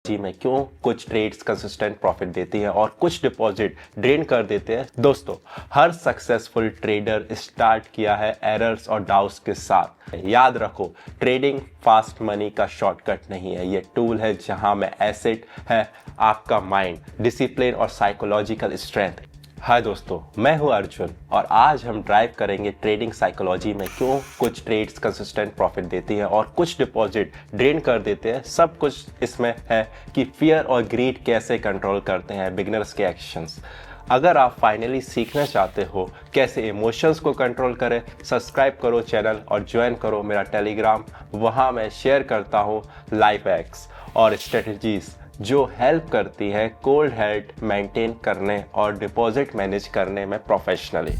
जी में क्यों कुछ ट्रेड्स कंसिस्टेंट प्रॉफिट देती हैं और कुछ डिपॉजिट ड्रेन कर देते हैं। दोस्तों, हर सक्सेसफुल ट्रेडर स्टार्ट किया है एरर्स और डाउट्स के साथ। याद रखो, ट्रेडिंग फास्ट मनी का शॉर्टकट नहीं है, ये टूल है जहां में एसेट है आपका माइंड, डिसिप्लिन और साइकोलॉजिकल स्ट्रेंथ। हाय दोस्तों, मैं हूं अर्जुन और आज हम ड्राइव करेंगे ट्रेडिंग साइकोलॉजी में क्यों कुछ ट्रेड्स कंसिस्टेंट प्रॉफिट देती हैं और कुछ डिपॉजिट ड्रेन कर देते हैं। सब कुछ इसमें है कि फियर और ग्रीड कैसे कंट्रोल करते हैं बिगिनर्स के एक्शंस। अगर आप फाइनली सीखना चाहते हो कैसे इमोशंस को कंट्रोल करें, सब्सक्राइब करो चैनल और ज्वाइन करो मेरा टेलीग्राम। वहाँ मैं शेयर करता हूँ लाइफ हैक्स और स्ट्रेटजीज जो हेल्प करती है कोल्ड हेड मेंटेन करने और डिपॉजिट मैनेज करने में प्रोफेशनली।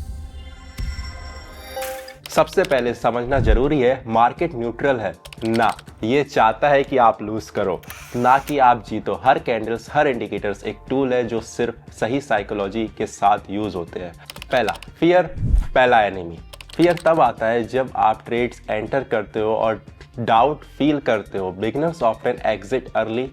सबसे पहले समझना जरूरी है, मार्केट न्यूट्रल है ना, ये चाहता है कि आप लूज करो ना कि आप जीतो। हर कैंडल्स, हर इंडिकेटर्स एक टूल है जो सिर्फ सही साइकोलॉजी के साथ यूज होते हैं। पहला, फियर पहला एनिमी। फियर तब आता है जब आप ट्रेड्स एंटर करते हो और डाउट फील करते हो। Beginners often exit early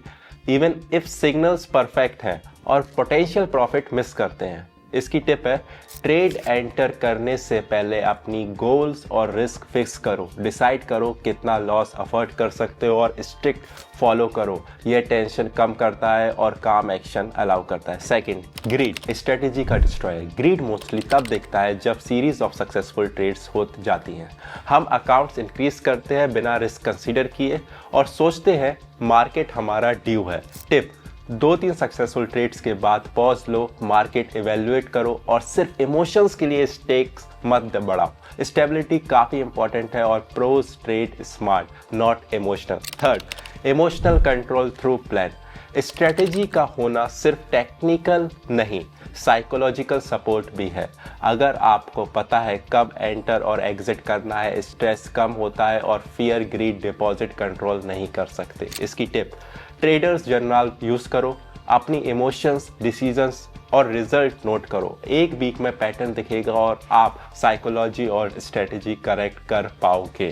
even if signals perfect हैं और पोटेंशियल प्रॉफिट मिस करते हैं। इसकी टिप है, ट्रेड एंटर करने से पहले अपनी गोल्स और रिस्क फिक्स करो। डिसाइड करो कितना लॉस अफोर्ड कर सकते हो और स्ट्रिक्ट फॉलो करो। यह टेंशन कम करता है और काम एक्शन अलाउ करता है। सेकंड, ग्रीड स्ट्रेटेजी का डिस्ट्रॉयर। ग्रीड मोस्टली तब दिखता है जब सीरीज ऑफ सक्सेसफुल ट्रेड्स हो जाती हैं। हम अकाउंट्स इंक्रीज करते हैं बिना रिस्क कंसीडर किए और सोचते हैं मार्केट हमारा ड्यू है। टिप, 2-3 सक्सेसफुल ट्रेड्स के बाद पॉज लो, मार्केट इवेल्युएट करो और सिर्फ इमोशंस के लिए स्टेक्स मत बढ़ाओ। स्टेबिलिटी काफ़ी इंपॉर्टेंट है और pros trade smart not emotional. Third, emotional control through plan. Strategy का होना सिर्फ टेक्निकल नहीं, साइकोलॉजिकल सपोर्ट भी है। अगर आपको पता है कब एंटर और एग्जिट करना है, स्ट्रेस कम होता है और फियर ग्रीड डिपॉजिट कंट्रोल नहीं कर सकते। इसकी टिप, ट्रेडर्स जर्नल यूज़ करो, अपनी इमोशंस, डिसीजंस और रिजल्ट नोट करो। एक वीक में पैटर्न दिखेगा और आप साइकोलॉजी और स्ट्रेटेजी करेक्ट कर पाओगे।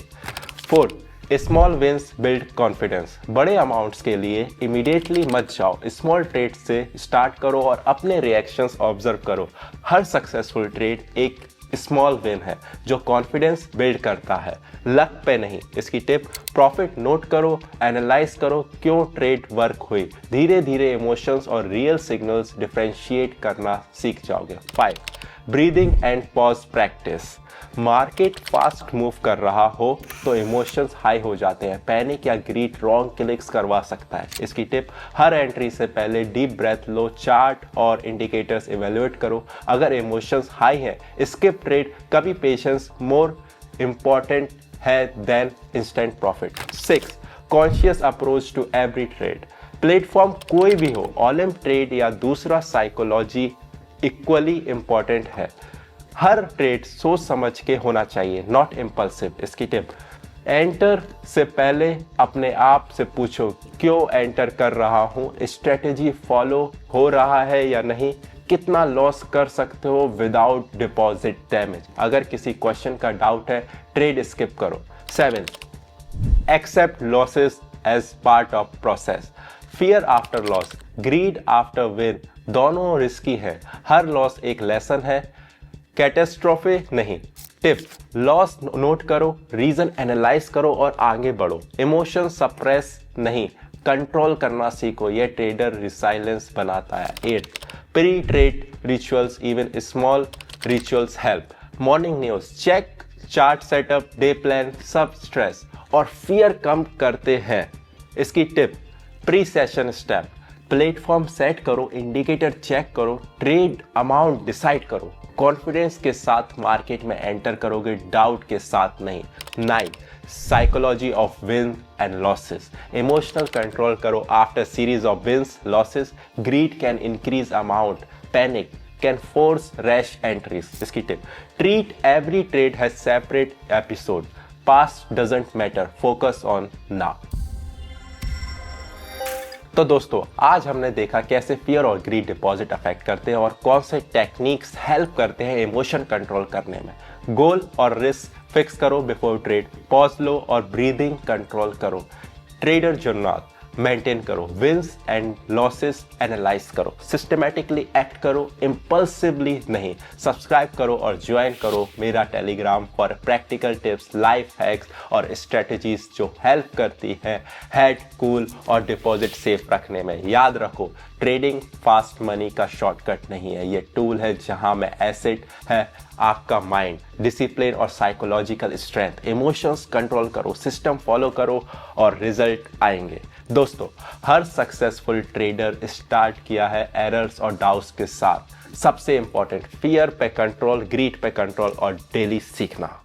Fourth, small wins build confidence. बड़े अमाउंट्स के लिए इमीडिएटली मत जाओ, स्मॉल ट्रेड से स्टार्ट करो और अपने रिएक्शंस ऑब्जर्व करो। हर सक्सेसफुल ट्रेड एक स्मॉल विन है जो कॉन्फिडेंस बिल्ड करता है, लक पे नहीं। इसकी टिप, प्रॉफिट नोट करो, एनालाइज करो क्यों ट्रेड वर्क हुई। धीरे धीरे इमोशंस और रियल सिग्नल्स डिफरेंशिएट करना सीख जाओगे। 5, breathing and pause practice. Market fast move कर रहा हो तो इमोशंस हाई हो जाते हैं, पैनिक या ग्रीड रॉन्ग क्लिक्स करवा सकता है। इसकी टिप, हर एंट्री से पहले डीप ब्रेथ लो, चार्ट और इंडिकेटर्स इवेल्युएट करो। अगर इमोशंस हाई है, स्किप ट्रेड। कभी पेशेंस मोर इम्पॉर्टेंट है then instant profit. 6, conscious approach to every trade. Platform कोई भी हो, ऑलिम्प ट्रेड या दूसरा, साइकोलॉजी इक्वली इम्पॉर्टेंट है। हर ट्रेड सोच समझ के होना चाहिए, नॉट इम्पल्सिव। इसकी टिप, एंटर से पहले अपने आप से पूछो क्यों एंटर कर रहा हूँ, स्ट्रेटेजी फॉलो हो रहा है या नहीं, कितना लॉस कर सकते हो विदाउट डिपॉजिट डैमेज। अगर किसी क्वेश्चन का डाउट है, ट्रेड स्किप करो। 7, accept losses as part of process. Fear after loss, greed after win दोनों रिस्की है। हर लॉस एक लेसन है, कैटेस्ट्रोफे नहीं। टिप, लॉस नोट करो, रीजन एनालाइज करो और आगे बढ़ो। इमोशन सप्रेस नहीं, कंट्रोल करना सीखो, यह ट्रेडर रिसाइलेंस बनाता है। 8, pre trade rituals, even small rituals help. Morning news check, chart setup, day plan, सब स्ट्रेस और फियर कम करते हैं। इसकी tip, pre session step, platform set करो, इंडिकेटर चेक करो, ट्रेड अमाउंट डिसाइड करो। कॉन्फिडेंस के साथ मार्केट में एंटर करोगे, डाउट के साथ नहीं। 9, psychology of win and losses. Emotional control करो after series of wins losses. Greed can increase amount, panic can force rash entries. इसकी tip, treat every trade has separate episode, past doesn't matter, focus on now. तो दोस्तों, आज हमने देखा कैसे fear और grid deposit affect करते हैं और कौन से टेक्निक्स हेल्प करते हैं इमोशन कंट्रोल करने में। गोल और रिस्क फिक्स करो बिफोर ट्रेड, पॉज लो और ब्रीदिंग कंट्रोल करो। ट्रेडर जर्नल, मेंटेन करो, विंस एंड लॉसेस एनालाइज करो, सिस्टमेटिकली एक्ट करो, इम्पल्सिवली नहीं। सब्सक्राइब करो और ज्वाइन करो मेरा Telegram for practical tips, life hacks और स्ट्रेटजीज जो हेल्प करती है हेड कूल और डिपॉजिट सेफ रखने में। याद रखो, ट्रेडिंग फास्ट मनी का शॉर्टकट नहीं है, ये टूल है जहां में एसेट है आपका माइंड, डिसिप्लिन और साइकोलॉजिकल स्ट्रेंथ। इमोशंस कंट्रोल करो, सिस्टम फॉलो करो और रिजल्ट आएंगे। दोस्तों, हर सक्सेसफुल ट्रेडर स्टार्ट किया है एरर्स और डाउट्स के साथ। सबसे इंपॉर्टेंट, फियर पे कंट्रोल, ग्रीड पे कंट्रोल और डेली सीखना।